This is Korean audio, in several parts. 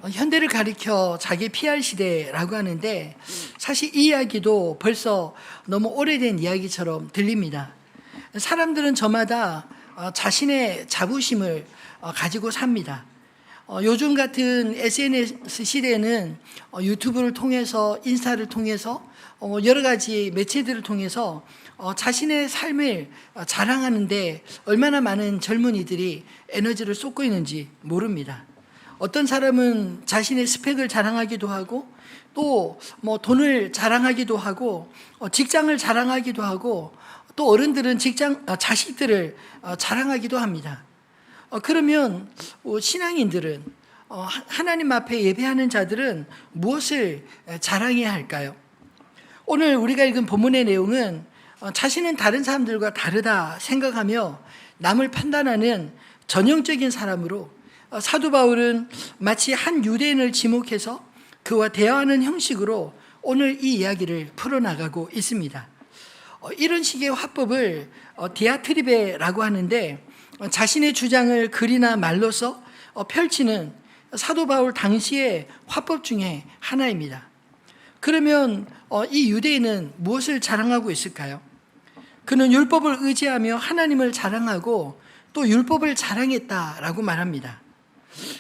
현대를 가리켜 자기 PR 시대라고 하는데 사실 이 이야기도 벌써 너무 오래된 이야기처럼 들립니다. 사람들은 저마다 자신의 자부심을 가지고 삽니다. 요즘 같은 SNS 시대에는 유튜브를 통해서 인스타를 통해서 여러 가지 매체들을 통해서 자신의 삶을 자랑하는데 얼마나 많은 젊은이들이 에너지를 쏟고 있는지 모릅니다. 어떤 사람은 자신의 스펙을 자랑하기도 하고 또 돈을 자랑하기도 하고 직장을 자랑하기도 하고 또 어른들은 자식들을 자랑하기도 합니다. 그러면 신앙인들은 하나님 앞에 예배하는 자들은 무엇을 자랑해야 할까요? 오늘 우리가 읽은 본문의 내용은 자신은 다른 사람들과 다르다 생각하며 남을 판단하는 전형적인 사람으로 사도 바울은 마치 한 유대인을 지목해서 그와 대화하는 형식으로 오늘 이 이야기를 풀어나가고 있습니다. 이런 식의 화법을 디아트리베라고 하는데 자신의 주장을 글이나 말로써 펼치는 사도 바울 당시의 화법 중에 하나입니다. 그러면 이 유대인은 무엇을 자랑하고 있을까요? 그는 율법을 의지하며 하나님을 자랑하고 또 율법을 자랑했다라고 말합니다.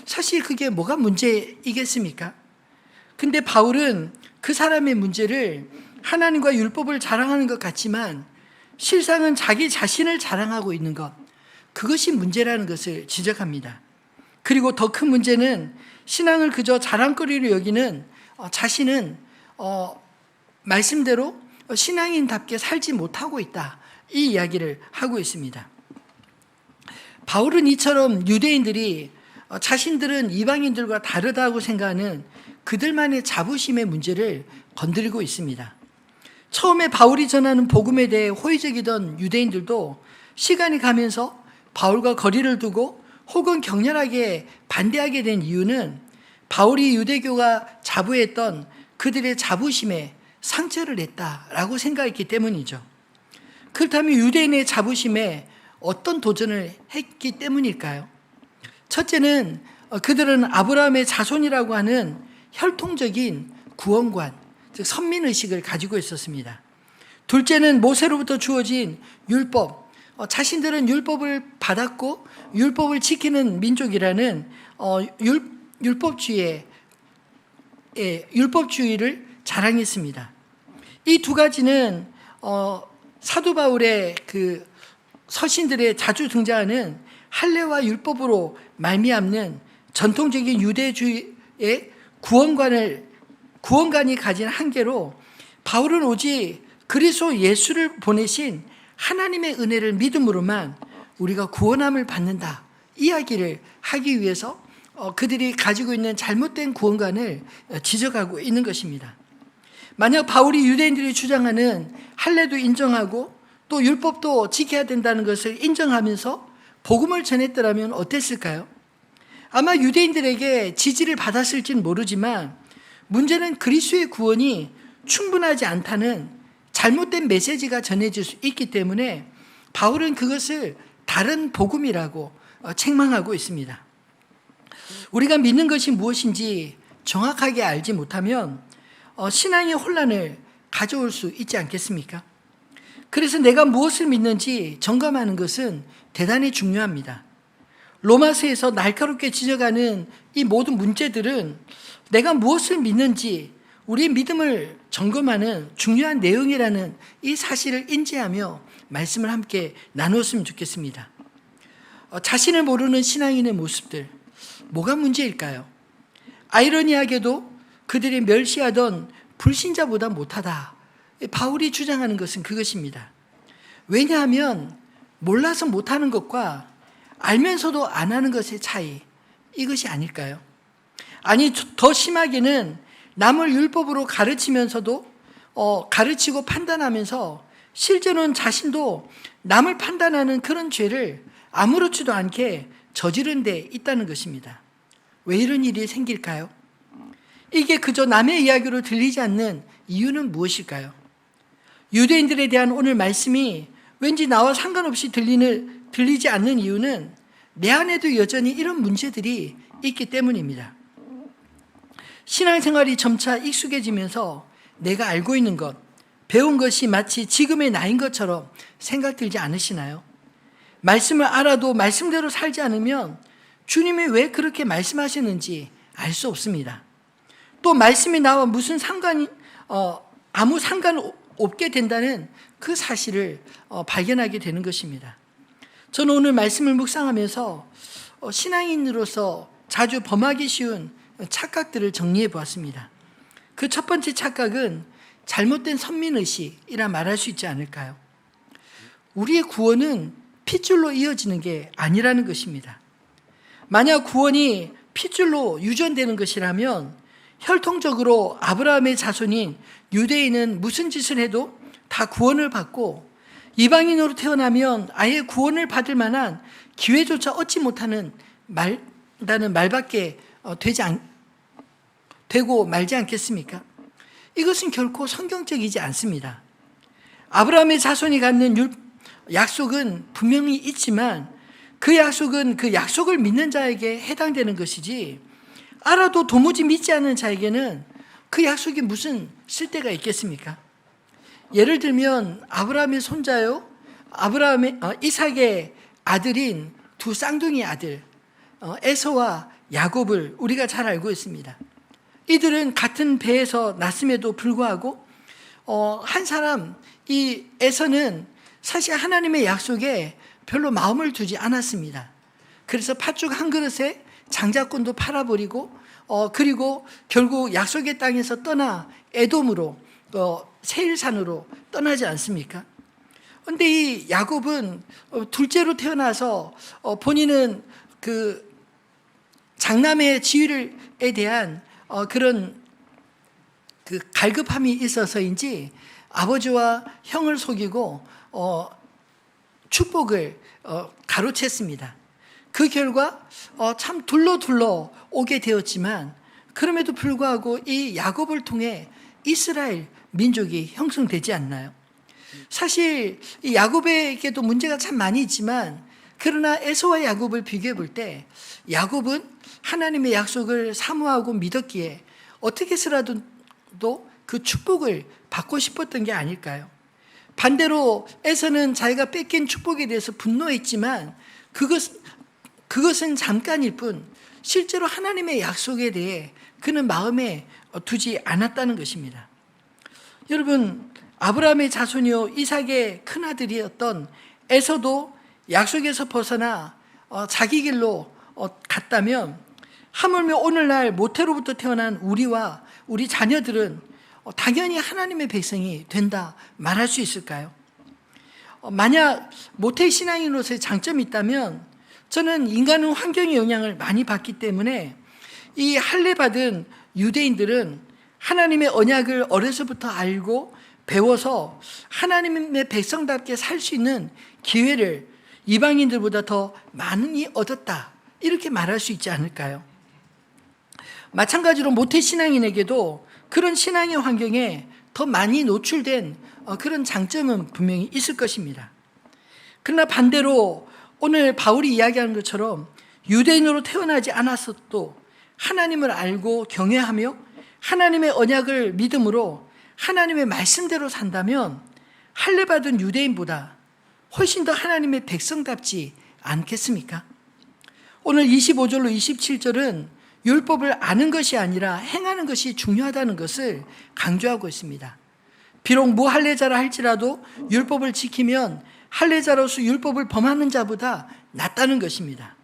사실 그게 뭐가 문제이겠습니까? 근데 바울은 그 사람의 문제를 하나님과 율법을 자랑하는 것 같지만 실상은 자기 자신을 자랑하고 있는 것, 그것이 문제라는 것을 지적합니다. 그리고 더 큰 문제는 신앙을 그저 자랑거리로 여기는 자신은 말씀대로 신앙인답게 살지 못하고 있다, 이 이야기를 하고 있습니다. 바울은 이처럼 유대인들이 자신들은 이방인들과 다르다고 생각하는 그들만의 자부심의 문제를 건드리고 있습니다. 처음에 바울이 전하는 복음에 대해 호의적이던 유대인들도 시간이 가면서 바울과 거리를 두고 혹은 격렬하게 반대하게 된 이유는 바울이 유대교가 자부했던 그들의 자부심에 상처를 냈다라고 생각했기 때문이죠. 그렇다면 유대인의 자부심에 어떤 도전을 했기 때문일까요? 첫째는 그들은 아브라함의 자손이라고 하는 혈통적인 구원관, 즉 선민의식을 가지고 있었습니다. 둘째는 모세로부터 주어진 율법, 자신들은 율법을 받았고 율법을 지키는 민족이라는 율법주의를 자랑했습니다. 이 두 가지는 사도 바울의 그 서신들에 자주 등장하는 할례와 율법으로 말미암는 전통적인 유대주의의 구원관이 가진 한계로 바울은 오직 그리스도 예수를 보내신 하나님의 은혜를 믿음으로만 우리가 구원함을 받는다, 이야기를 하기 위해서 그들이 가지고 있는 잘못된 구원관을 지적하고 있는 것입니다. 만약 바울이 유대인들이 주장하는 할례도 인정하고 또 율법도 지켜야 된다는 것을 인정하면서 복음을 전했더라면 어땠을까요? 아마 유대인들에게 지지를 받았을지는 모르지만 문제는 그리스도의 구원이 충분하지 않다는 잘못된 메시지가 전해질 수 있기 때문에 바울은 그것을 다른 복음이라고 책망하고 있습니다. 우리가 믿는 것이 무엇인지 정확하게 알지 못하면 신앙의 혼란을 가져올 수 있지 않겠습니까? 그래서 내가 무엇을 믿는지 점검하는 것은 대단히 중요합니다. 로마서에서 날카롭게 지적하는 이 모든 문제들은 내가 무엇을 믿는지 우리의 믿음을 점검하는 중요한 내용이라는 이 사실을 인지하며 말씀을 함께 나누었으면 좋겠습니다. 자신을 모르는 신앙인의 모습들, 뭐가 문제일까요? 아이러니하게도 그들이 멸시하던 불신자보다 못하다, 바울이 주장하는 것은 그것입니다. 왜냐하면 몰라서 못하는 것과 알면서도 안 하는 것의 차이, 이것이 아닐까요? 아니, 더 심하게는 남을 율법으로 가르치면서도 가르치고 판단하면서 실제로는 자신도 남을 판단하는 그런 죄를 아무렇지도 않게 저지른 데 있다는 것입니다. 왜 이런 일이 생길까요? 이게 그저 남의 이야기로 들리지 않는 이유는 무엇일까요? 유대인들에 대한 오늘 말씀이 왠지 나와 상관없이 들리지 않는 이유는 내 안에도 여전히 이런 문제들이 있기 때문입니다. 신앙생활이 점차 익숙해지면서 내가 알고 있는 것, 배운 것이 마치 지금의 나인 것처럼 생각들지 않으시나요? 말씀을 알아도 말씀대로 살지 않으면 주님이 왜 그렇게 말씀하시는지 알 수 없습니다. 또 말씀이 나와 무슨 아무 상관 없게 된다는 그 사실을 발견하게 되는 것입니다. 저는 오늘 말씀을 묵상하면서 신앙인으로서 자주 범하기 쉬운 착각들을 정리해 보았습니다. 그 첫 번째 착각은 잘못된 선민의식이라 말할 수 있지 않을까요? 우리의 구원은 핏줄로 이어지는 게 아니라는 것입니다. 만약 구원이 핏줄로 유전되는 것이라면 혈통적으로 아브라함의 자손인 유대인은 무슨 짓을 해도 다 구원을 받고 이방인으로 태어나면 아예 구원을 받을 만한 기회조차 얻지 못하는 말밖에 되고 말지 않겠습니까? 이것은 결코 성경적이지 않습니다. 아브라함의 자손이 갖는 약속은 분명히 있지만 그 약속은 그 약속을 믿는 자에게 해당되는 것이지 알아도 도무지 믿지 않는 자에게는 그 약속이 무슨 쓸데가 있겠습니까? 예를 들면 아브라함의 손자요, 이삭의 아들인 두 쌍둥이 아들 에서와 야곱을 우리가 잘 알고 있습니다. 이들은 같은 배에서 났음에도 불구하고 한 사람 이 에서는 사실 하나님의 약속에 별로 마음을 두지 않았습니다. 그래서 팥죽 한 그릇에 장자권도 팔아버리고 그리고 결국 약속의 땅에서 떠나 에돔으로 세일산으로 떠나지 않습니까? 그런데 이 야곱은 둘째로 태어나서 본인은 그 장남의 지위에 대한 그런 그 갈급함이 있어서인지 아버지와 형을 속이고 축복을 가로챘습니다. 그 결과 참 둘러 오게 되었지만 그럼에도 불구하고 이 야곱을 통해 이스라엘 민족이 형성되지 않나요? 사실 이 야곱에게도 문제가 참 많이 있지만 그러나 에서와 야곱을 비교해 볼 때 야곱은 하나님의 약속을 사모하고 믿었기에 어떻게 해서라도 그 축복을 받고 싶었던 게 아닐까요? 반대로 에서는 자기가 뺏긴 축복에 대해서 분노했지만 그것은 잠깐일 뿐 실제로 하나님의 약속에 대해 그는 마음에 두지 않았다는 것입니다. 여러분, 아브라함의 자손이요 이삭의 큰아들이었던 에서도 약속에서 벗어나 자기 길로 갔다면 하물며 오늘날 모태로부터 태어난 우리와 우리 자녀들은 당연히 하나님의 백성이 된다 말할 수 있을까요? 만약 모태 신앙인으로서의 장점이 있다면 저는 인간은 환경의 영향을 많이 받기 때문에 이 할례받은 유대인들은 하나님의 언약을 어려서부터 알고 배워서 하나님의 백성답게 살 수 있는 기회를 이방인들보다 더 많이 얻었다 이렇게 말할 수 있지 않을까요? 마찬가지로 모태 신앙인에게도 그런 신앙의 환경에 더 많이 노출된 그런 장점은 분명히 있을 것입니다. 그러나 반대로 오늘 바울이 이야기하는 것처럼 유대인으로 태어나지 않았어도 하나님을 알고 경외하며 하나님의 언약을 믿음으로 하나님의 말씀대로 산다면 할례받은 유대인보다 훨씬 더 하나님의 백성답지 않겠습니까? 오늘 25절로 27절은 율법을 아는 것이 아니라 행하는 것이 중요하다는 것을 강조하고 있습니다. 비록 무할례자라 할지라도 율법을 지키면 할례자로서 율법을 범하는 자보다 낫다는 것입니다.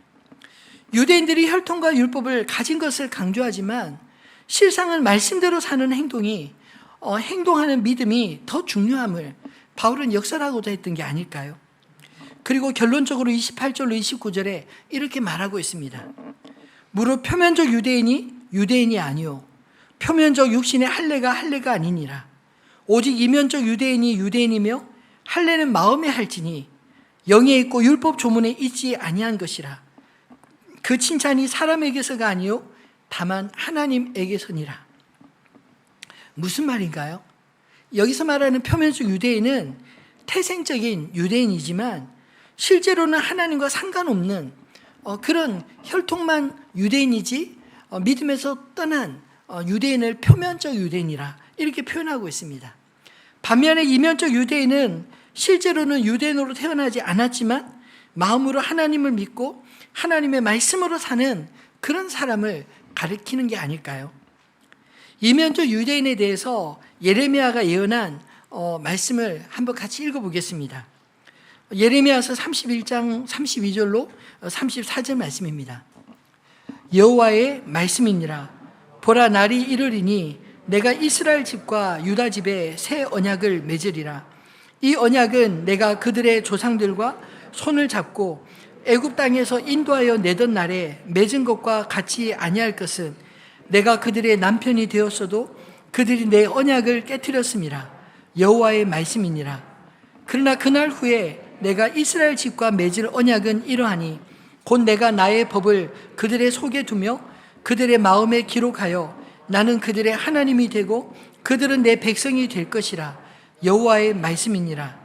유대인들이 혈통과 율법을 가진 것을 강조하지만 실상은 말씀대로 사는 행동하는 믿음이 더 중요함을 바울은 역설하고자 했던 게 아닐까요? 그리고 결론적으로 28절로 29절에 이렇게 말하고 있습니다. 무릇 표면적 유대인이 유대인이 아니요 표면적 육신의 할례가 아니니라. 오직 이면적 유대인이 유대인이며 할례는 마음에 할지니 영에 있고 율법 조문에 있지 아니한 것이라. 그 칭찬이 사람에게서가 아니요 다만 하나님에게서니라. 무슨 말인가요? 여기서 말하는 표면적 유대인은 태생적인 유대인이지만 실제로는 하나님과 상관없는 그런 혈통만 유대인이지 믿음에서 떠난 유대인을 표면적 유대인이라 이렇게 표현하고 있습니다. 반면에 이면적 유대인은 실제로는 유대인으로 태어나지 않았지만 마음으로 하나님을 믿고 하나님의 말씀으로 사는 그런 사람을 가리키는 게 아닐까요? 이면적 유대인에 대해서 예레미야가 예언한 말씀을 한번 같이 읽어보겠습니다. 예레미야서 31장 32절로 34절 말씀입니다. 여호와의 말씀이니라. 보라, 날이 이르리니 내가 이스라엘 집과 유다 집에 새 언약을 맺으리라. 이 언약은 내가 그들의 조상들과 손을 잡고 애굽 땅에서 인도하여 내던 날에 맺은 것과 같이 아니할 것은 내가 그들의 남편이 되었어도 그들이 내 언약을 깨뜨렸음이라. 여호와의 말씀이니라. 그러나 그날 후에 내가 이스라엘 집과 맺을 언약은 이러하니 곧 내가 나의 법을 그들의 속에 두며 그들의 마음에 기록하여 나는 그들의 하나님이 되고 그들은 내 백성이 될 것이라. 여호와의 말씀이니라.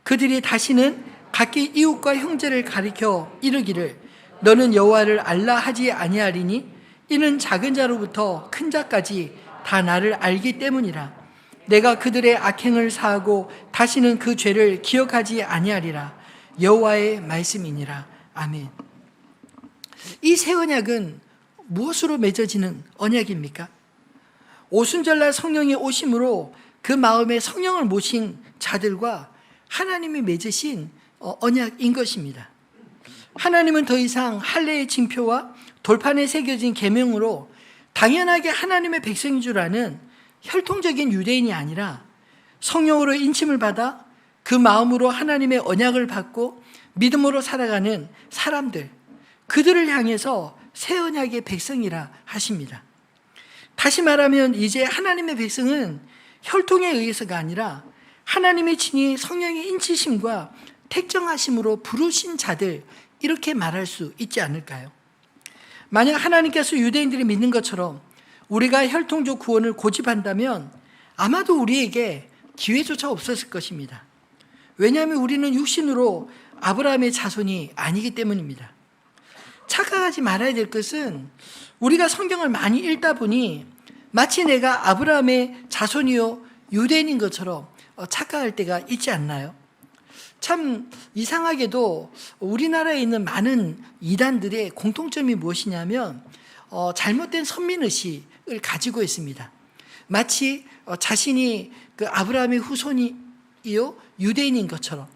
그들이 다시는 각기 이웃과 형제를 가리켜 이르기를 너는 여호와를 알라 하지 아니하리니 이는 작은 자로부터 큰 자까지 다 나를 알기 때문이라. 내가 그들의 악행을 사하고 다시는 그 죄를 기억하지 아니하리라. 여호와의 말씀이니라. 아멘. 이 새 언약은 무엇으로 맺어지는 언약입니까? 오순절날 성령이 오심으로 그 마음에 성령을 모신 자들과 하나님이 맺으신 언약인 것입니다. 하나님은 더 이상 할례의 징표와 돌판에 새겨진 계명으로 당연하게 하나님의 백성인 줄 아는 혈통적인 유대인이 아니라 성령으로 인침을 받아 그 마음으로 하나님의 언약을 받고 믿음으로 살아가는 사람들, 그들을 향해서 새 언약의 백성이라 하십니다. 다시 말하면 이제 하나님의 백성은 혈통에 의해서가 아니라 하나님의 친히 성령의 인치심과 택정하심으로 부르신 자들, 이렇게 말할 수 있지 않을까요? 만약 하나님께서 유대인들이 믿는 것처럼 우리가 혈통적 구원을 고집한다면 아마도 우리에게 기회조차 없었을 것입니다. 왜냐하면 우리는 육신으로 아브라함의 자손이 아니기 때문입니다. 착각하지 말아야 될 것은 우리가 성경을 많이 읽다 보니 마치 내가 아브라함의 자손이요 유대인인 것처럼 착각할 때가 있지 않나요? 참 이상하게도 우리나라에 있는 많은 이단들의 공통점이 무엇이냐면 잘못된 선민의식을 가지고 있습니다. 마치 자신이 그 아브라함의 후손이요 유대인인 것처럼,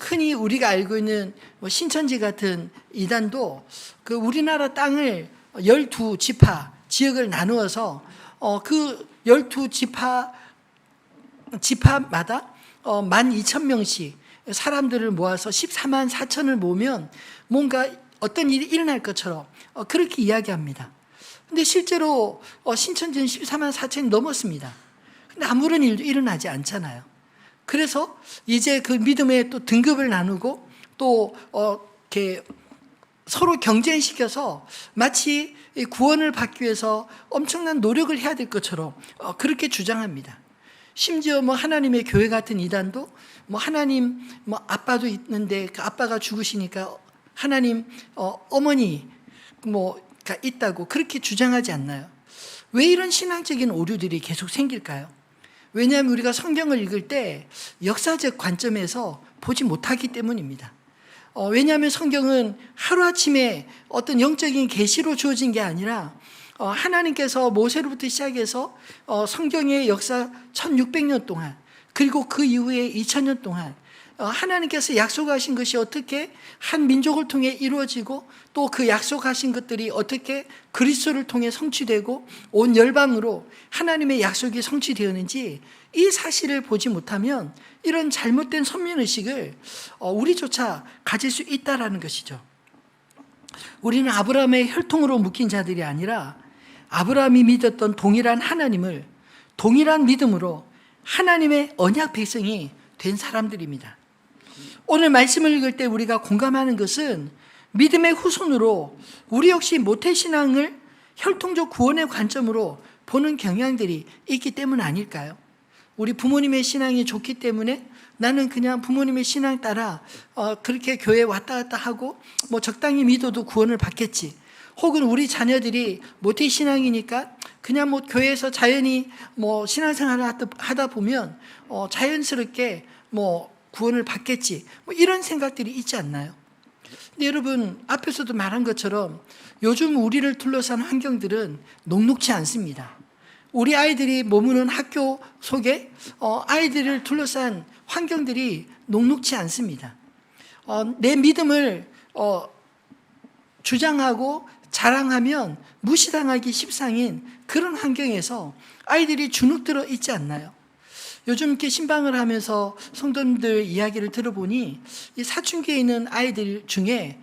흔히 우리가 알고 있는 신천지 같은 이단도 그 우리나라 땅을 12지파 지역을 나누어서 그 12지파마다 12,000명씩 사람들을 모아서 14만 4천을 모으면 뭔가 어떤 일이 일어날 것처럼 그렇게 이야기합니다. 근데 실제로 신천지는 14만 4천이 넘었습니다. 근데 아무런 일도 일어나지 않잖아요. 그래서 이제 그 믿음의 또 등급을 나누고 또 이렇게 서로 경쟁시켜서 마치 구원을 받기 위해서 엄청난 노력을 해야 될 것처럼 그렇게 주장합니다. 심지어 하나님의 교회 같은 이단도 하나님 아빠도 있는데 그 아빠가 죽으시니까 하나님 어머니가 있다고 그렇게 주장하지 않나요? 왜 이런 신앙적인 오류들이 계속 생길까요? 왜냐하면 우리가 성경을 읽을 때 역사적 관점에서 보지 못하기 때문입니다. 왜냐하면 성경은 하루아침에 어떤 영적인 계시로 주어진 게 아니라 하나님께서 모세로부터 시작해서 성경의 역사 1600년 동안 그리고 그 이후에 2000년 동안 하나님께서 약속하신 것이 어떻게 한 민족을 통해 이루어지고 또 그 약속하신 것들이 어떻게 그리스도를 통해 성취되고 온 열방으로 하나님의 약속이 성취되었는지 이 사실을 보지 못하면 이런 잘못된 선민의식을 우리조차 가질 수 있다라는 것이죠. 우리는 아브라함의 혈통으로 묶인 자들이 아니라 아브라함이 믿었던 동일한 하나님을 동일한 믿음으로 하나님의 언약 백성이 된 사람들입니다. 오늘 말씀을 읽을 때 우리가 공감하는 것은 믿음의 후손으로 우리 역시 모태신앙을 혈통적 구원의 관점으로 보는 경향들이 있기 때문 아닐까요? 우리 부모님의 신앙이 좋기 때문에 나는 그냥 부모님의 신앙 따라 그렇게 교회에 왔다 갔다 하고 적당히 믿어도 구원을 받겠지. 혹은 우리 자녀들이 모태신앙이니까 그냥 뭐 교회에서 자연히 뭐 신앙생활을 하다 보면 자연스럽게 뭐 구원을 받겠지, 뭐 이런 생각들이 있지 않나요? 근데 여러분, 앞에서도 말한 것처럼 요즘 우리를 둘러싼 환경들은 녹록지 않습니다. 우리 아이들이 머무는 학교 속에 아이들을 둘러싼 환경들이 녹록지 않습니다. 내 믿음을 주장하고 자랑하면 무시당하기 십상인 그런 환경에서 아이들이 주눅들어 있지 않나요? 요즘 이렇게 신방을 하면서 성도님들 이야기를 들어보니 이 사춘기에 있는 아이들 중에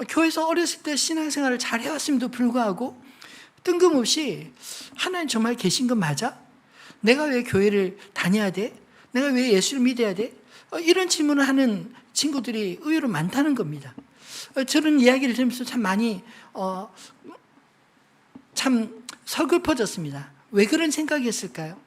교회에서 어렸을 때 신앙생활을 잘 해왔음에도 불구하고 뜬금없이 하나님 정말 계신 건 맞아? 내가 왜 교회를 다녀야 돼? 내가 왜 예수를 믿어야 돼? 이런 질문을 하는 친구들이 의외로 많다는 겁니다. 저런 이야기를 들으면서 참 많이 참 서글퍼졌습니다. 왜 그런 생각이 했을까요?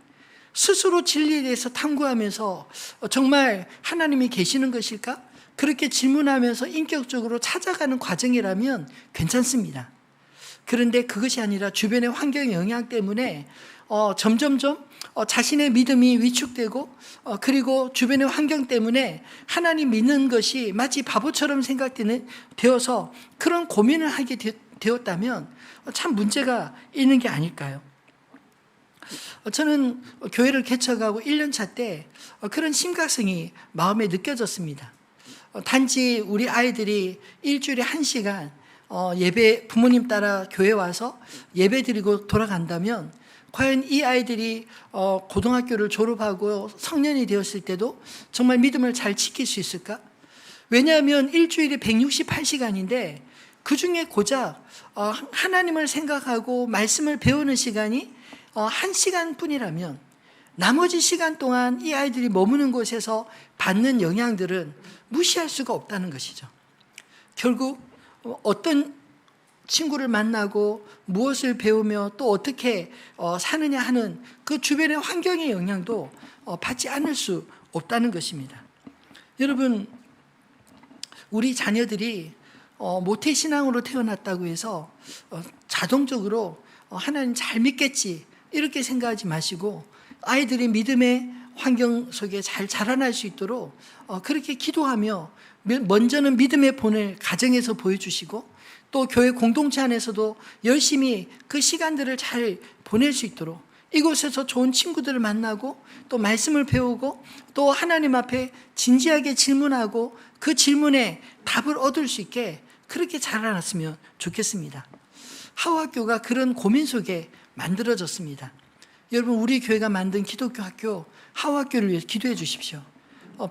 스스로 진리에 대해서 탐구하면서 정말 하나님이 계시는 것일까? 그렇게 질문하면서 인격적으로 찾아가는 과정이라면 괜찮습니다. 그런데 그것이 아니라 주변의 환경의 영향 때문에 점점점 자신의 믿음이 위축되고 그리고 주변의 환경 때문에 하나님 믿는 것이 마치 바보처럼 되어서 그런 고민을 하게 되었다면 참 문제가 있는 게 아닐까요? 저는 교회를 개척하고 1년 차 때 그런 심각성이 마음에 느껴졌습니다. 단지 우리 아이들이 일주일에 1시간 예배, 부모님 따라 교회 와서 예배 드리고 돌아간다면 과연 이 아이들이 고등학교를 졸업하고 성년이 되었을 때도 정말 믿음을 잘 지킬 수 있을까? 왜냐하면 일주일에 168시간인데 그 중에 고작 하나님을 생각하고 말씀을 배우는 시간이 1시간 뿐이라면 나머지 시간 동안 이 아이들이 머무는 곳에서 받는 영향들은 무시할 수가 없다는 것이죠. 결국 어떤 친구를 만나고 무엇을 배우며 또 어떻게 사느냐 하는 그 주변의 환경의 영향도 받지 않을 수 없다는 것입니다. 여러분, 우리 자녀들이 모태신앙으로 태어났다고 해서 자동적으로 하나님 잘 믿겠지 이렇게 생각하지 마시고 아이들이 믿음의 환경 속에 잘 자라날 수 있도록 그렇게 기도하며 먼저는 믿음의 본을 가정에서 보여주시고 또 교회 공동체 안에서도 열심히 그 시간들을 잘 보낼 수 있도록 이곳에서 좋은 친구들을 만나고 또 말씀을 배우고 또 하나님 앞에 진지하게 질문하고 그 질문에 답을 얻을 수 있게 그렇게 자라났으면 좋겠습니다. 하와교가 그런 고민 속에 만들어졌습니다. 여러분, 우리 교회가 만든 기독교 학교 하와교를 위해 기도해 주십시오.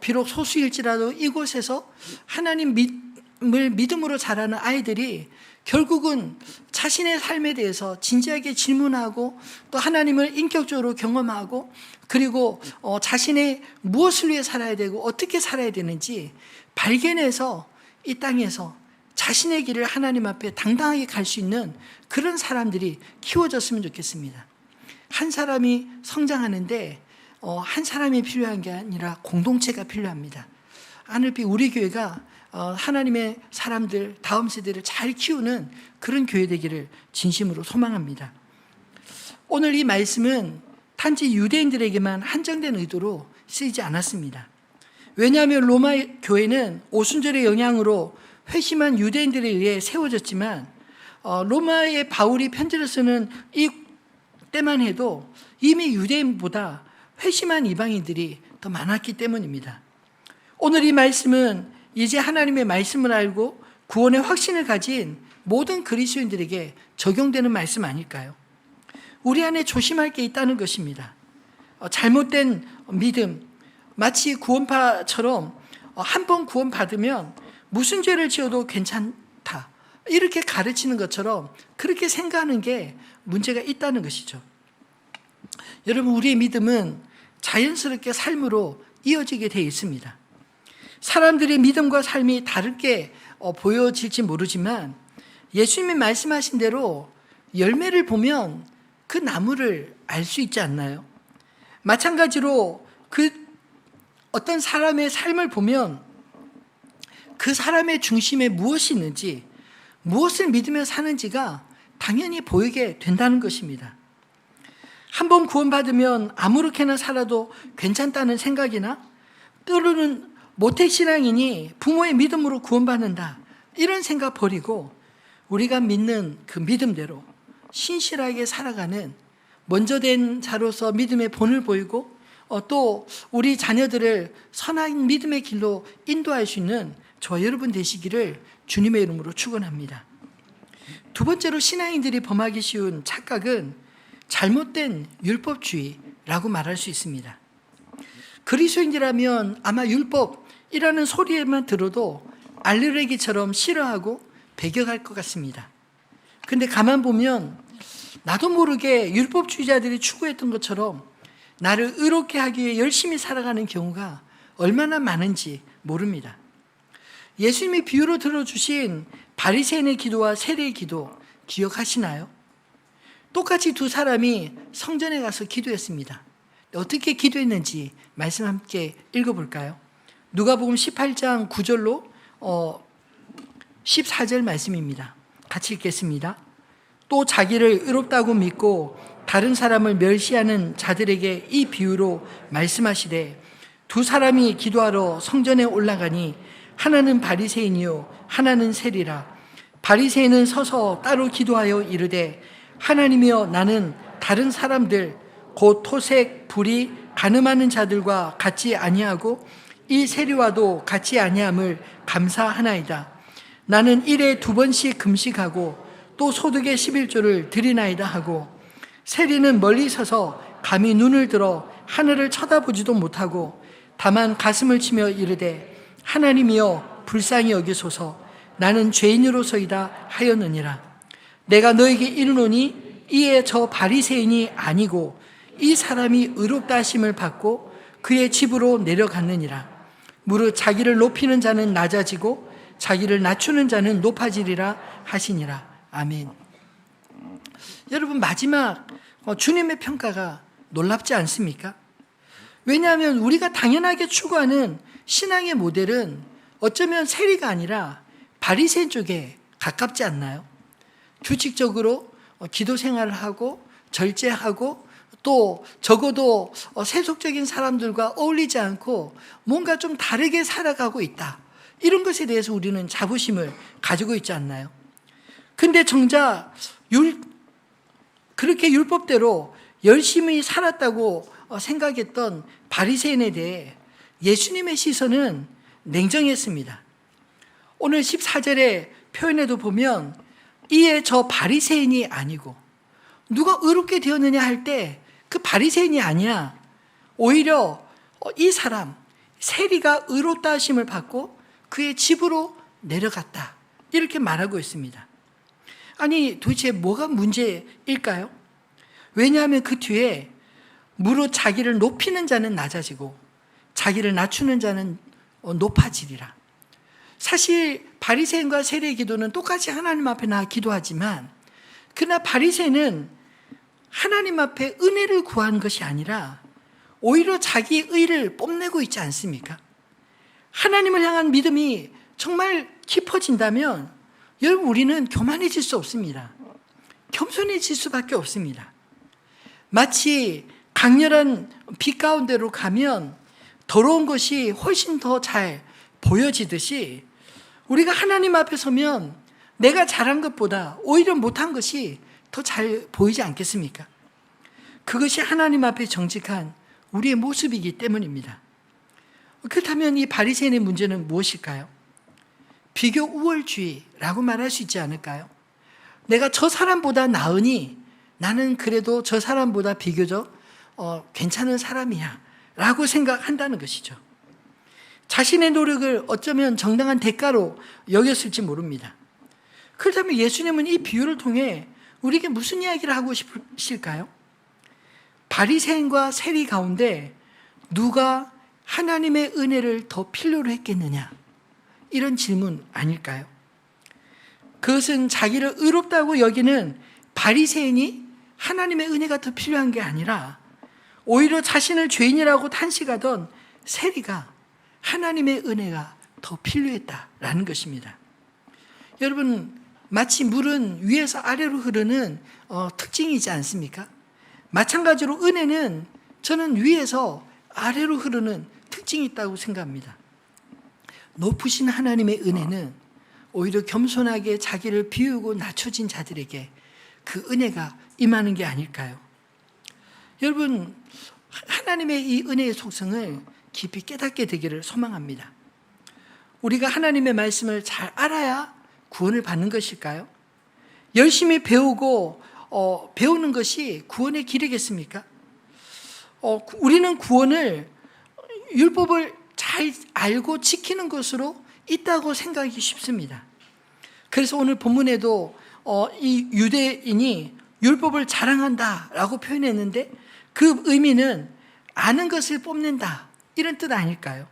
비록 소수일지라도 이곳에서 하나님 믿음을 믿음으로 자라는 아이들이 결국은 자신의 삶에 대해서 진지하게 질문하고 또 하나님을 인격적으로 경험하고 그리고 자신의 무엇을 위해 살아야 되고 어떻게 살아야 되는지 발견해서 이 땅에서 자신의 길을 하나님 앞에 당당하게 갈 수 있는 그런 사람들이 키워졌으면 좋겠습니다. 한 사람이 성장하는데 한 사람이 필요한 게 아니라 공동체가 필요합니다. 하늘빛 우리 교회가 하나님의 사람들, 다음 세대를 잘 키우는 그런 교회 되기를 진심으로 소망합니다. 오늘 이 말씀은 단지 유대인들에게만 한정된 의도로 쓰이지 않았습니다. 왜냐하면 로마 교회는 오순절의 영향으로 회심한 유대인들에 의해 세워졌지만 로마의 바울이 편지를 쓰는 이 때만 해도 이미 유대인보다 회심한 이방인들이 더 많았기 때문입니다. 오늘 이 말씀은 이제 하나님의 말씀을 알고 구원의 확신을 가진 모든 그리스도인들에게 적용되는 말씀 아닐까요? 우리 안에 조심할 게 있다는 것입니다. 잘못된 믿음, 마치 구원파처럼 한 번 구원받으면 무슨 죄를 지어도 괜찮다 이렇게 가르치는 것처럼 그렇게 생각하는 게 문제가 있다는 것이죠. 여러분, 우리의 믿음은 자연스럽게 삶으로 이어지게 되어 있습니다. 사람들의 믿음과 삶이 다르게 보여질지 모르지만 예수님이 말씀하신 대로 열매를 보면 그 나무를 알 수 있지 않나요? 마찬가지로 그 어떤 사람의 삶을 보면 그 사람의 중심에 무엇이 있는지, 무엇을 믿으며 사는지가 당연히 보이게 된다는 것입니다. 한번 구원받으면 아무렇게나 살아도 괜찮다는 생각이나 때로는 모태신앙이니 부모의 믿음으로 구원받는다 이런 생각 버리고 우리가 믿는 그 믿음대로 신실하게 살아가는 먼저 된 자로서 믿음의 본을 보이고 또 우리 자녀들을 선한 믿음의 길로 인도할 수 있는 저와 여러분 되시기를 주님의 이름으로 축원합니다. 두 번째로 신앙인들이 범하기 쉬운 착각은 잘못된 율법주의라고 말할 수 있습니다. 그리스도인이라면 아마 율법이라는 소리에만 들어도 알레르기처럼 싫어하고 배격할 것 같습니다. 근데 가만 보면 나도 모르게 율법주의자들이 추구했던 것처럼 나를 의롭게 하기 위해 열심히 살아가는 경우가 얼마나 많은지 모릅니다. 예수님이 비유로 들어주신 바리새인의 기도와 세리의 기도 기억하시나요? 똑같이 두 사람이 성전에 가서 기도했습니다. 어떻게 기도했는지 말씀 함께 읽어볼까요? 누가복음 18장 9절로 14절 말씀입니다. 같이 읽겠습니다. 또 자기를 의롭다고 믿고 다른 사람을 멸시하는 자들에게 이 비유로 말씀하시되 두 사람이 기도하러 성전에 올라가니 하나는 바리새인이요 하나는 세리라. 바리새인은 서서 따로 기도하여 이르되 하나님이여 나는 다른 사람들 곧 토색 불의 간음하는 자들과 같이 아니하고 이 세리와도 같이 아니함을 감사하나이다. 나는 일에 2번씩 금식하고 또 소득의 11조를 드리나이다 하고 세리는 멀리 서서 감히 눈을 들어 하늘을 쳐다보지도 못하고 다만 가슴을 치며 이르되 하나님이여 불쌍히 여기소서 나는 죄인으로서이다 하였느니라. 내가 너에게 이르노니 이에 저 바리새인이 아니고 이 사람이 의롭다 하심을 받고 그의 집으로 내려갔느니라. 무릇 자기를 높이는 자는 낮아지고 자기를 낮추는 자는 높아지리라 하시니라. 아멘. 여러분 마지막 주님의 평가가 놀랍지 않습니까? 왜냐하면 우리가 당연하게 추구하는 신앙의 모델은 어쩌면 세리가 아니라 바리새인 쪽에 가깝지 않나요? 규칙적으로 기도 생활을 하고 절제하고 또 적어도 세속적인 사람들과 어울리지 않고 뭔가 좀 다르게 살아가고 있다. 이런 것에 대해서 우리는 자부심을 가지고 있지 않나요? 근데 정작 그렇게 율법대로 열심히 살았다고 생각했던 바리새인에 대해 예수님의 시선은 냉정했습니다. 오늘 14절의 표현에도 보면 이에 저 바리새인이 아니고 누가 의롭게 되었느냐 할 때 그 바리새인이 아니야. 오히려 이 사람 세리가 의롭다 하심을 받고 그의 집으로 내려갔다. 이렇게 말하고 있습니다. 아니 도대체 뭐가 문제일까요? 왜냐하면 그 뒤에 무릇 자기를 높이는 자는 낮아지고 자기를 낮추는 자는 높아지리라. 사실 바리새인과 세리의 기도는 똑같이 하나님 앞에 나와 기도하지만 그러나 바리새인은 하나님 앞에 은혜를 구한 것이 아니라 오히려 자기 의를 뽐내고 있지 않습니까? 하나님을 향한 믿음이 정말 깊어진다면 여러분 우리는 교만해질 수 없습니다. 겸손해질 수밖에 없습니다. 마치 강렬한 빛 가운데로 가면 더러운 것이 훨씬 더 잘 보여지듯이 우리가 하나님 앞에 서면 내가 잘한 것보다 오히려 못한 것이 더 잘 보이지 않겠습니까? 그것이 하나님 앞에 정직한 우리의 모습이기 때문입니다. 그렇다면 이 바리새인의 문제는 무엇일까요? 비교 우월주의라고 말할 수 있지 않을까요? 내가 저 사람보다 나으니 나는 그래도 저 사람보다 비교적 괜찮은 사람이야 라고 생각한다는 것이죠. 자신의 노력을 어쩌면 정당한 대가로 여겼을지 모릅니다. 그렇다면 예수님은 이 비유를 통해 우리에게 무슨 이야기를 하고 싶으실까요? 바리새인과 세리 가운데 누가 하나님의 은혜를 더 필요로 했겠느냐? 이런 질문 아닐까요? 그것은 자기를 의롭다고 여기는 바리새인이 하나님의 은혜가 더 필요한 게 아니라 오히려 자신을 죄인이라고 탄식하던 세리가 하나님의 은혜가 더 필요했다라는 것입니다. 여러분 마치 물은 위에서 아래로 흐르는 특징이지 않습니까? 마찬가지로 은혜는 저는 위에서 아래로 흐르는 특징이 있다고 생각합니다. 높으신 하나님의 은혜는 오히려 겸손하게 자기를 비우고 낮춰진 자들에게 그 은혜가 임하는 게 아닐까요? 여러분, 하나님의 이 은혜의 속성을 깊이 깨닫게 되기를 소망합니다. 우리가 하나님의 말씀을 잘 알아야 구원을 받는 것일까요? 열심히 배우고 배우는 것이 구원의 길이겠습니까? 우리는 구원을 율법을 잘 알고 지키는 것으로 있다고 생각하기 쉽습니다. 그래서 오늘 본문에도 이 유대인이 율법을 자랑한다라고 표현했는데 그 의미는 아는 것을 뽐낸다 이런 뜻 아닐까요?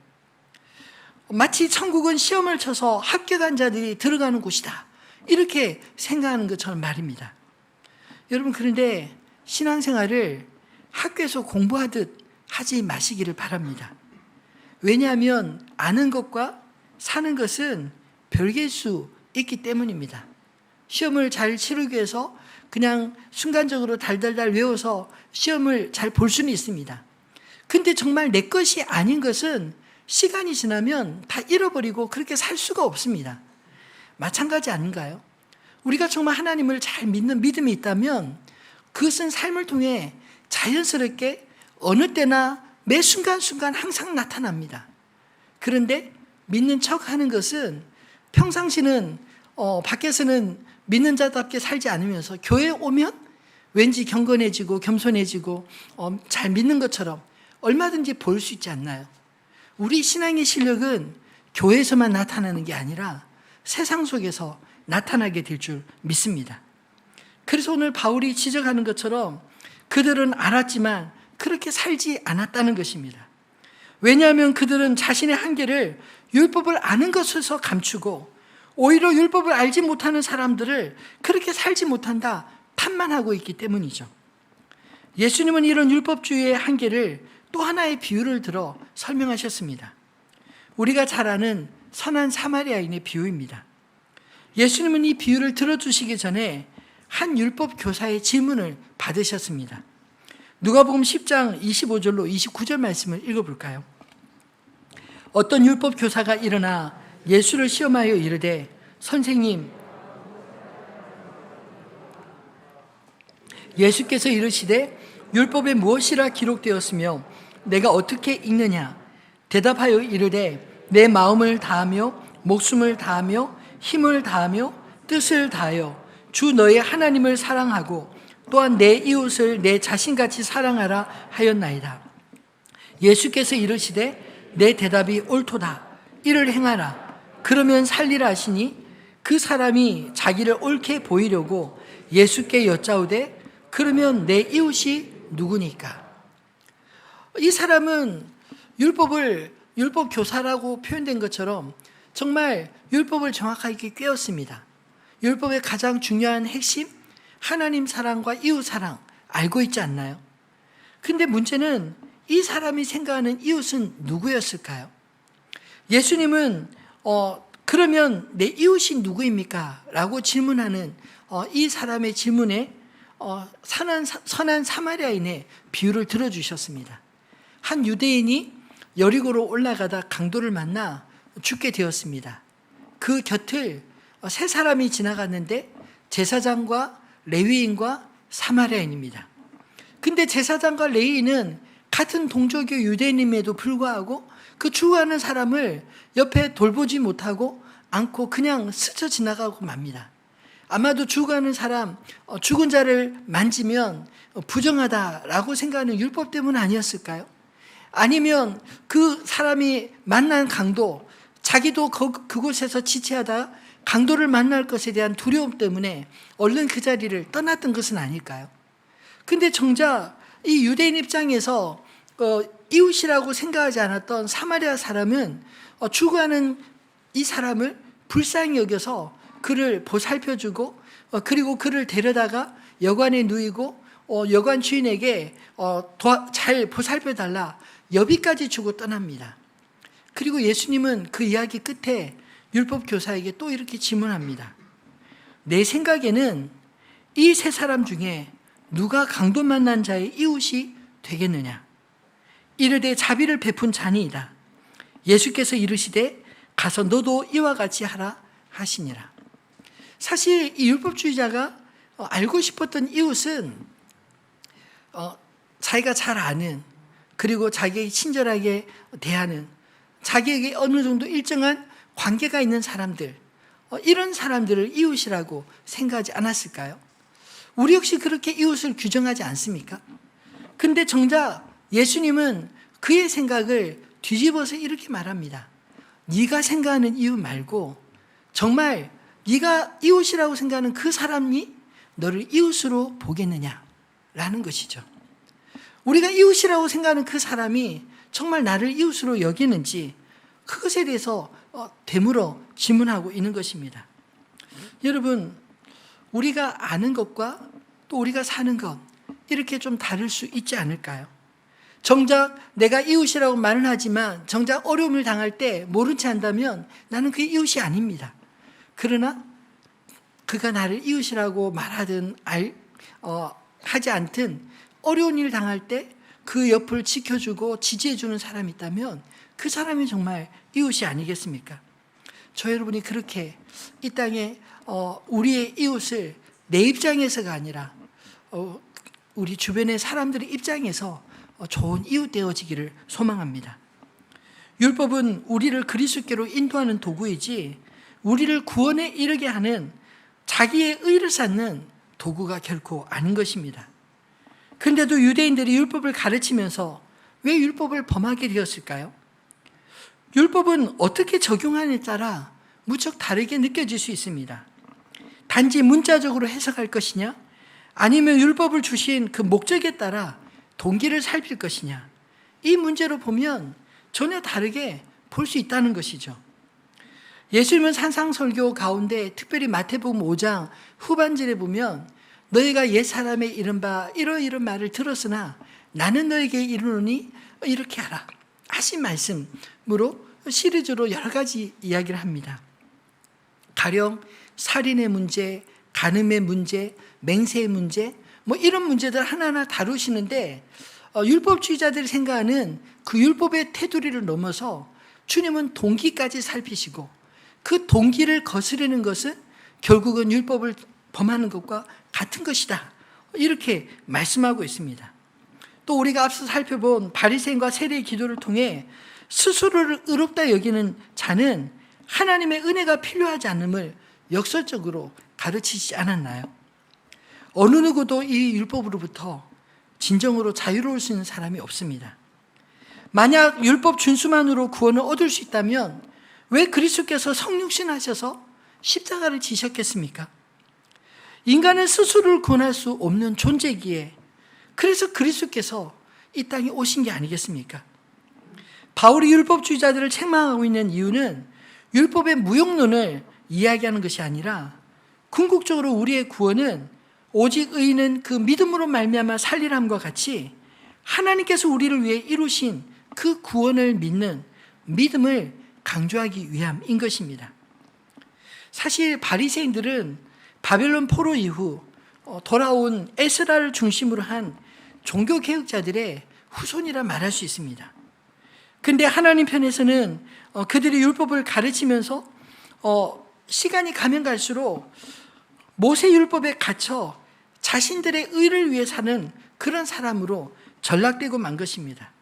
마치 천국은 시험을 쳐서 합격한 자들이 들어가는 곳이다 이렇게 생각하는 것처럼 말입니다. 여러분, 그런데 신앙생활을 학교에서 공부하듯 하지 마시기를 바랍니다. 왜냐하면 아는 것과 사는 것은 별개일 수 있기 때문입니다. 시험을 잘 치르기 위해서 그냥 순간적으로 달달달 외워서 시험을 잘 볼 수는 있습니다. 근데 정말 내 것이 아닌 것은 시간이 지나면 다 잃어버리고 그렇게 살 수가 없습니다. 마찬가지 아닌가요? 우리가 정말 하나님을 잘 믿는 믿음이 있다면 그것은 삶을 통해 자연스럽게 어느 때나 매 순간순간 항상 나타납니다. 그런데 믿는 척 하는 것은 평상시는 밖에서는 믿는 자답게 살지 않으면서 교회에 오면 왠지 경건해지고 겸손해지고 잘 믿는 것처럼 얼마든지 보일 수 있지 않나요? 우리 신앙의 실력은 교회에서만 나타나는 게 아니라 세상 속에서 나타나게 될 줄 믿습니다. 그래서 오늘 바울이 지적하는 것처럼 그들은 알았지만 그렇게 살지 않았다는 것입니다. 왜냐하면 그들은 자신의 한계를 율법을 아는 것에서 감추고 오히려 율법을 알지 못하는 사람들을 그렇게 살지 못한다 탓만하고 있기 때문이죠. 예수님은 이런 율법주의의 한계를 또 하나의 비유를 들어 설명하셨습니다. 우리가 잘 아는 선한 사마리아인의 비유입니다. 예수님은 이 비유를 들어주시기 전에 한 율법 교사의 질문을 받으셨습니다. 누가복음 10장 25절로 29절 말씀을 읽어볼까요? 어떤 율법 교사가 일어나 예수를 시험하여 이르되 선생님, 예수께서 이르시되 율법에 무엇이라 기록되었으며 내가 어떻게 읽느냐? 대답하여 이르되 내 마음을 다하며 목숨을 다하며 힘을 다하며 뜻을 다하여 주 너의 하나님을 사랑하고 또한 내 이웃을 내 자신같이 사랑하라 하였나이다. 예수께서 이르시되 내 대답이 옳도다. 이를 행하라. 그러면 살리라 하시니 그 사람이 자기를 옳게 보이려고 예수께 여짜오되 그러면 내 이웃이 누구니까? 이 사람은 율법 교사라고 표현된 것처럼 정말 율법을 정확하게 꿰었습니다. 율법의 가장 중요한 핵심, 하나님 사랑과 이웃 사랑 알고 있지 않나요? 근데 문제는 이 사람이 생각하는 이웃은 누구였을까요? 예수님은 그러면 내 이웃이 누구입니까? 라고 질문하는 이 사람의 질문에 선한 사마리아인의 비유를 들어주셨습니다. 한 유대인이 여리고로 올라가다 강도를 만나 죽게 되었습니다. 그 곁을 세 사람이 지나갔는데 제사장과 레위인과 사마리아인입니다. 근데 제사장과 레위인은 같은 동족교 유대인임에도 불구하고 그 죽어가는 사람을 옆에 돌보지 못하고 않고 그냥 스쳐 지나가고 맙니다. 아마도 죽어가는 사람, 죽은 자를 만지면 부정하다라고 생각하는 율법 때문 아니었을까요? 아니면 그 사람이 만난 강도, 자기도 그곳에서 지체하다 강도를 만날 것에 대한 두려움 때문에 얼른 그 자리를 떠났던 것은 아닐까요? 근데 정작 이 유대인 입장에서 이웃이라고 생각하지 않았던 사마리아 사람은 죽어가는 이 사람을 불쌍히 여겨서 그를 보살펴주고 그리고 그를 데려다가 여관에 누이고 여관 주인에게 잘 보살펴달라 여비까지 주고 떠납니다. 그리고 예수님은 그 이야기 끝에 율법 교사에게 또 이렇게 질문합니다. 내 생각에는 이 세 사람 중에 누가 강도 만난 자의 이웃이 되겠느냐? 이르되 자비를 베푼 자니이다. 예수께서 이르시되 가서 너도 이와 같이 하라 하시니라. 사실 이 율법주의자가 알고 싶었던 이웃은 자기가 잘 아는, 그리고 자기에게 친절하게 대하는, 자기에게 어느 정도 일정한 관계가 있는 사람들, 이런 사람들을 이웃이라고 생각하지 않았을까요? 우리 역시 그렇게 이웃을 규정하지 않습니까? 근데 정작 예수님은 그의 생각을 뒤집어서 이렇게 말합니다. 네가 생각하는 이웃 말고 정말 네가 이웃이라고 생각하는 그 사람이 너를 이웃으로 보겠느냐라는 것이죠. 우리가 이웃이라고 생각하는 그 사람이 정말 나를 이웃으로 여기는지 그것에 대해서 되물어 질문하고 있는 것입니다. 여러분, 우리가 아는 것과 또 우리가 사는 것, 이렇게 좀 다를 수 있지 않을까요? 정작 내가 이웃이라고 말은 하지만 정작 어려움을 당할 때 모른 채 한다면 나는 그게 이웃이 아닙니다. 그러나 그가 나를 이웃이라고 말하든 하지 않든 어려운 일 당할 때 그 옆을 지켜주고 지지해주는 사람이 있다면 그 사람이 정말 이웃이 아니겠습니까? 저 여러분이 그렇게 이 땅에 우리의 이웃을 내 입장에서가 아니라 우리 주변의 사람들의 입장에서 좋은 이웃 되어지기를 소망합니다. 율법은 우리를 그리스도께로 인도하는 도구이지 우리를 구원에 이르게 하는 자기의 의를 쌓는 도구가 결코 아닌 것입니다. 그런데도 유대인들이 율법을 가르치면서 왜 율법을 범하게 되었을까요? 율법은 어떻게 적용하느냐에 따라 무척 다르게 느껴질 수 있습니다. 단지 문자적으로 해석할 것이냐, 아니면 율법을 주신 그 목적에 따라 동기를 살필 것이냐, 이 문제로 보면 전혀 다르게 볼 수 있다는 것이죠. 예수님은 산상설교 가운데 특별히 마태복음 5장 후반절에 보면 너희가 옛사람의 이른바 이러이런 말을 들었으나 나는 너에게 이르노니 이렇게 하라 하신 말씀으로 시리즈로 여러 가지 이야기를 합니다. 가령 살인의 문제, 간음의 문제, 맹세의 문제, 이런 문제들 하나하나 다루시는데 율법주의자들이 생각하는 그 율법의 테두리를 넘어서 주님은 동기까지 살피시고 그 동기를 거스르는 것은 결국은 율법을 범하는 것과 같은 것이다, 이렇게 말씀하고 있습니다. 또 우리가 앞서 살펴본 바리새인과 세리의 기도를 통해 스스로를 의롭다 여기는 자는 하나님의 은혜가 필요하지 않음을 역설적으로 가르치지 않았나요? 어느 누구도 이 율법으로부터 진정으로 자유로울 수 있는 사람이 없습니다. 만약 율법 준수만으로 구원을 얻을 수 있다면 왜 그리스도께서 성육신하셔서 십자가를 지셨겠습니까? 인간은 스스로를 구원할 수 없는 존재이기에 그래서 그리스도께서 이 땅에 오신 게 아니겠습니까? 바울이 율법주의자들을 책망하고 있는 이유는 율법의 무용론을 이야기하는 것이 아니라 궁극적으로 우리의 구원은 오직 의인은 그 믿음으로 말미암아 살리람과 같이 하나님께서 우리를 위해 이루신 그 구원을 믿는 믿음을 강조하기 위함인 것입니다. 사실 바리새인들은 바벨론 포로 이후 돌아온 에스라를 중심으로 한 종교개혁자들의 후손이라 말할 수 있습니다. 그런데 하나님 편에서는 그들이 율법을 가르치면서 시간이 가면 갈수록 모세 율법에 갇혀 자신들의 의를 위해 사는 그런 사람으로 전락되고 만 것입니다.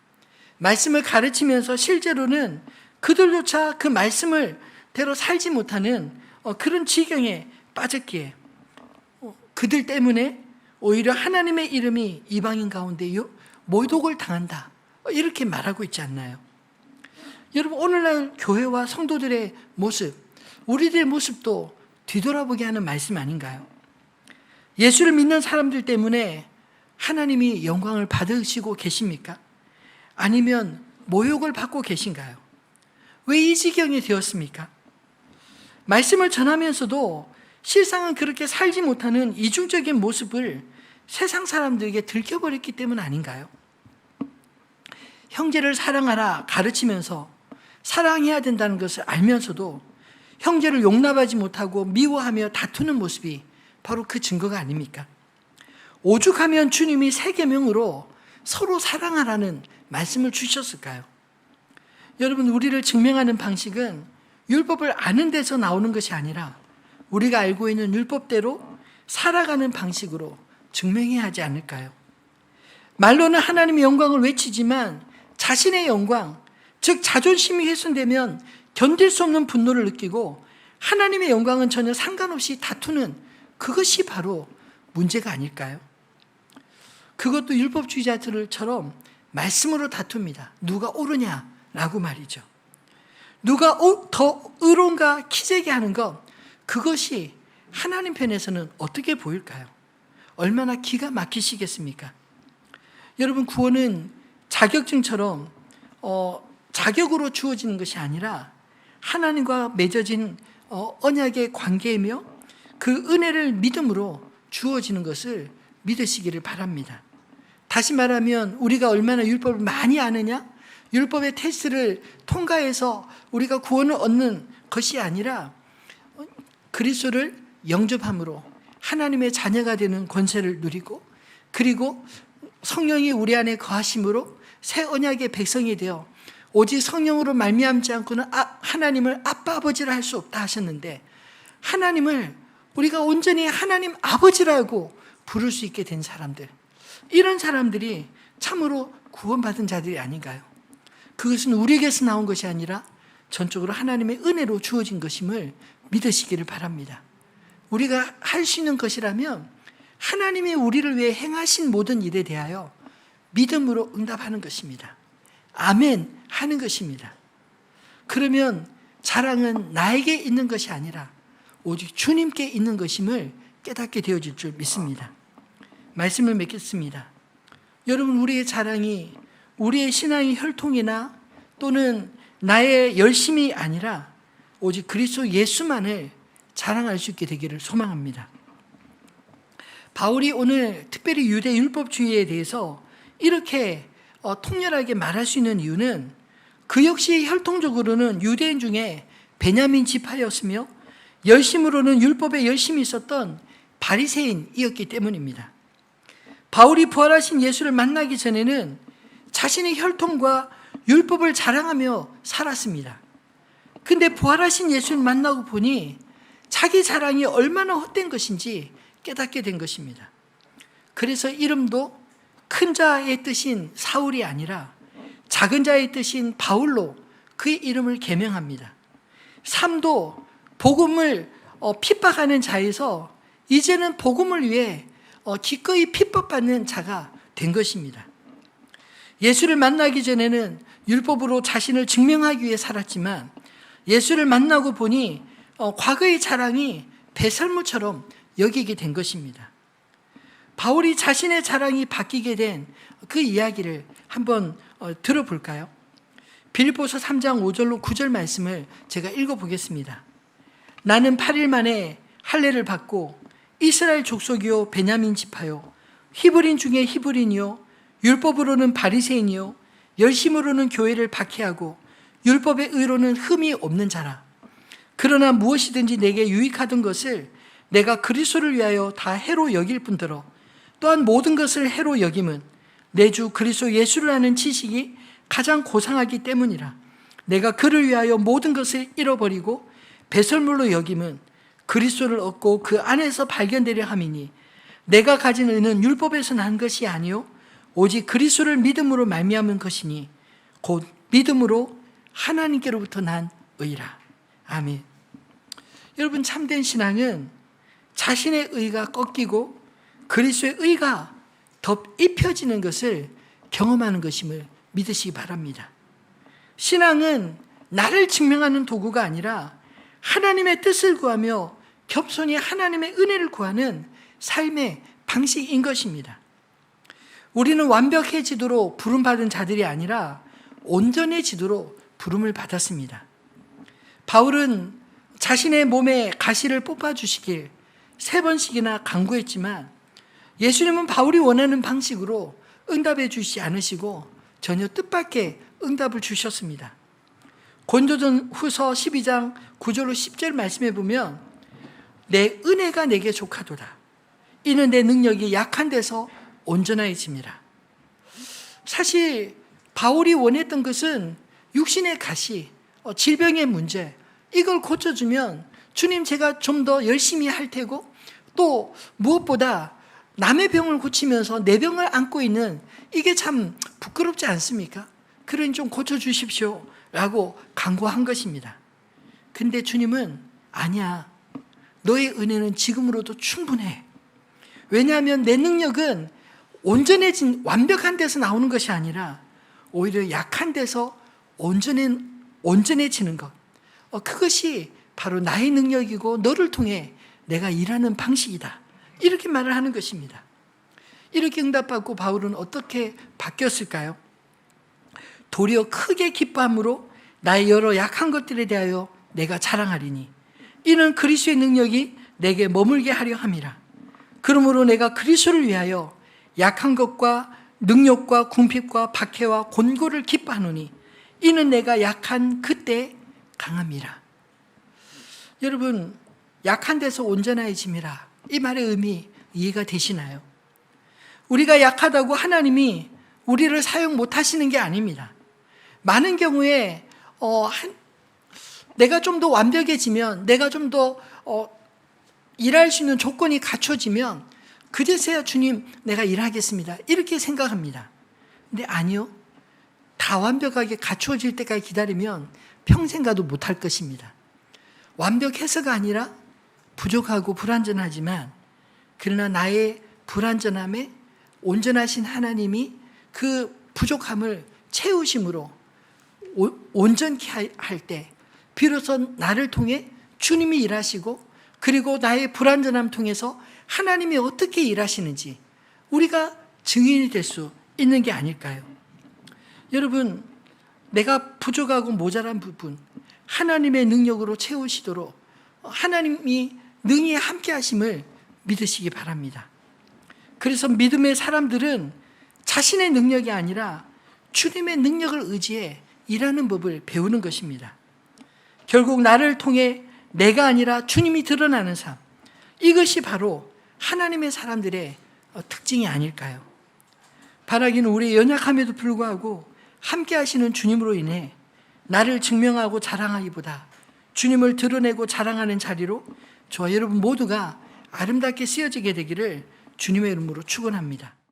말씀을 가르치면서 실제로는 그들조차 그 말씀을 대로 살지 못하는 그런 지경에 빠졌기에 그들 때문에 오히려 하나님의 이름이 이방인 가운데 모독을 당한다, 이렇게 말하고 있지 않나요? 여러분, 오늘날 교회와 성도들의 모습, 우리들의 모습도 뒤돌아보게 하는 말씀 아닌가요? 예수를 믿는 사람들 때문에 하나님이 영광을 받으시고 계십니까? 아니면 모욕을 받고 계신가요? 왜 이 지경이 되었습니까? 말씀을 전하면서도 실상은 그렇게 살지 못하는 이중적인 모습을 세상 사람들에게 들켜버렸기 때문 아닌가요? 형제를 사랑하라 가르치면서 사랑해야 된다는 것을 알면서도 형제를 용납하지 못하고 미워하며 다투는 모습이 바로 그 증거가 아닙니까? 오죽하면 주님이 새 계명으로 서로 사랑하라는 말씀을 주셨을까요? 여러분, 우리를 증명하는 방식은 율법을 아는 데서 나오는 것이 아니라 우리가 알고 있는 율법대로 살아가는 방식으로 증명해야 하지 않을까요? 말로는 하나님의 영광을 외치지만 자신의 영광, 즉 자존심이 훼손되면 견딜 수 없는 분노를 느끼고 하나님의 영광은 전혀 상관없이 다투는 그것이 바로 문제가 아닐까요? 그것도 율법주의자들처럼 말씀으로 다툽니다. 누가 옳으냐라고 말이죠. 누가 더 의로운가 키재게 하는 것, 그것이 하나님 편에서는 어떻게 보일까요? 얼마나 기가 막히시겠습니까? 여러분, 구원은 자격증처럼 자격으로 주어지는 것이 아니라 하나님과 맺어진 언약의 관계이며 그 은혜를 믿음으로 주어지는 것을 믿으시기를 바랍니다. 다시 말하면 우리가 얼마나 율법을 많이 아느냐, 율법의 테스트를 통과해서 우리가 구원을 얻는 것이 아니라 그리스도를 영접함으로 하나님의 자녀가 되는 권세를 누리고, 그리고 성령이 우리 안에 거하심으로 새 언약의 백성이 되어 오직 성령으로 말미암지 않고는 하나님을 아빠 아버지라 할 수 없다 하셨는데, 하나님을 우리가 온전히 하나님 아버지라고 부를 수 있게 된 사람들, 이런 사람들이 참으로 구원받은 자들이 아닌가요? 그것은 우리에게서 나온 것이 아니라 전적으로 하나님의 은혜로 주어진 것임을 믿으시기를 바랍니다. 우리가 할 수 있는 것이라면 하나님이 우리를 위해 행하신 모든 일에 대하여 믿음으로 응답하는 것입니다. 아멘 하는 것입니다. 그러면 자랑은 나에게 있는 것이 아니라 오직 주님께 있는 것임을 깨닫게 되어질 줄 믿습니다. 말씀을 맺겠습니다. 여러분, 우리의 자랑이 우리의 신앙의 혈통이나 또는 나의 열심이 아니라 오직 그리스도 예수만을 자랑할 수 있게 되기를 소망합니다. 바울이 오늘 특별히 유대 율법주의에 대해서 이렇게 통렬하게 말할 수 있는 이유는 그 역시 혈통적으로는 유대인 중에 베냐민 지파였으며 열심으로는 율법에 열심히 있었던 바리새인이었기 때문입니다. 바울이 부활하신 예수를 만나기 전에는 자신의 혈통과 율법을 자랑하며 살았습니다. 근데 부활하신 예수를 만나고 보니 자기 자랑이 얼마나 헛된 것인지 깨닫게 된 것입니다. 그래서 이름도 큰 자의 뜻인 사울이 아니라 작은 자의 뜻인 바울로 그의 이름을 개명합니다. 삶도 복음을 핍박하는 자에서 이제는 복음을 위해 기꺼이 핍박받는 자가 된 것입니다. 예수를 만나기 전에는 율법으로 자신을 증명하기 위해 살았지만 예수를 만나고 보니 과거의 자랑이 배설물처럼 여기게 된 것입니다. 바울이 자신의 자랑이 바뀌게 된 그 이야기를 한번 들어볼까요? 빌립보서 3장 5절로 9절 말씀을 제가 읽어보겠습니다. 나는 8일 만에 할례를 받고 이스라엘 족속이요 베냐민 지파요 히브리인 중에 히브리인이요 율법으로는 바리새인이요 열심으로는 교회를 박해하고 율법의 의로는 흠이 없는 자라. 그러나 무엇이든지 내게 유익하던 것을 내가 그리스도를 위하여 다 해로 여길 뿐더러 또한 모든 것을 해로 여김은 내 주 그리스도 예수를 아는 지식이 가장 고상하기 때문이라. 내가 그를 위하여 모든 것을 잃어버리고 배설물로 여김은 그리스도를 얻고 그 안에서 발견되려 함이니 내가 가진 의는 율법에서 난 것이 아니요 오직 그리스도를 믿음으로 말미암은 것이니 곧 믿음으로 하나님께로부터 난 의라. 아멘. 여러분, 참된 신앙은 자신의 의가 꺾이고 그리스도의 의가 덧입혀지는 것을 경험하는 것임을 믿으시기 바랍니다. 신앙은 나를 증명하는 도구가 아니라 하나님의 뜻을 구하며 겸손히 하나님의 은혜를 구하는 삶의 방식인 것입니다. 우리는 완벽해지도록 부름받은 자들이 아니라 온전해지도록 부름을 받았습니다. 바울은 자신의 몸에 가시를 뽑아주시길 3번씩이나 간구했지만 예수님은 바울이 원하는 방식으로 응답해 주시지 않으시고 전혀 뜻밖의 응답을 주셨습니다. 고린도전 후서 12장 9절로 10절 말씀해 보면 내 은혜가 내게 족하도다. 이는 내 능력이 약한 데서 온전해집니다. 사실 바울이 원했던 것은 육신의 가시, 질병의 문제, 이걸 고쳐주면 주님 제가 좀 더 열심히 할 테고, 또 무엇보다 남의 병을 고치면서 내 병을 안고 있는 이게 참 부끄럽지 않습니까? 그러니 좀 고쳐주십시오 라고 간구한 것입니다. 근데 주님은 아니야, 너의 은혜는 지금으로도 충분해. 왜냐하면 내 능력은 완벽한 데서 나오는 것이 아니라 오히려 약한 데서 온전해지는 것, 그것이 바로 나의 능력이고 너를 통해 내가 일하는 방식이다, 이렇게 말을 하는 것입니다. 이렇게 응답받고 바울은 어떻게 바뀌었을까요? 도리어 크게 기뻐함으로 나의 여러 약한 것들에 대하여 내가 자랑하리니 이는 그리스도의 능력이 내게 머물게 하려 함이라. 그러므로 내가 그리스도를 위하여 약한 것과 능력과 궁핍과 박해와 곤고를 기뻐하노니 이는 내가 약한 그때 강함이라. 여러분, 약한 데서 온전해짐이라, 이 말의 의미 이해가 되시나요? 우리가 약하다고 하나님이 우리를 사용 못하시는 게 아닙니다. 많은 경우에 내가 좀 더 완벽해지면, 내가 좀 더 일할 수 있는 조건이 갖춰지면 그제서야 주님 내가 일하겠습니다, 이렇게 생각합니다. 근데 아니요, 다 완벽하게 갖추어질 때까지 기다리면 평생 가도 못할 것입니다. 완벽해서가 아니라 부족하고 불완전하지만, 그러나 나의 불완전함에 온전하신 하나님이 그 부족함을 채우심으로 온전케 할 때 비로소 나를 통해 주님이 일하시고, 그리고 나의 불완전함 통해서 하나님이 어떻게 일하시는지 우리가 증인이 될 수 있는 게 아닐까요? 여러분, 내가 부족하고 모자란 부분 하나님의 능력으로 채우시도록 하나님이 능히 함께 하심을 믿으시기 바랍니다. 그래서 믿음의 사람들은 자신의 능력이 아니라 주님의 능력을 의지해 일하는 법을 배우는 것입니다. 결국 나를 통해 내가 아니라 주님이 드러나는 삶, 이것이 바로 하나님의 사람들의 특징이 아닐까요? 바라기는 우리의 연약함에도 불구하고 함께 하시는 주님으로 인해 나를 증명하고 자랑하기보다 주님을 드러내고 자랑하는 자리로 저와 여러분 모두가 아름답게 쓰여지게 되기를 주님의 이름으로 축원합니다.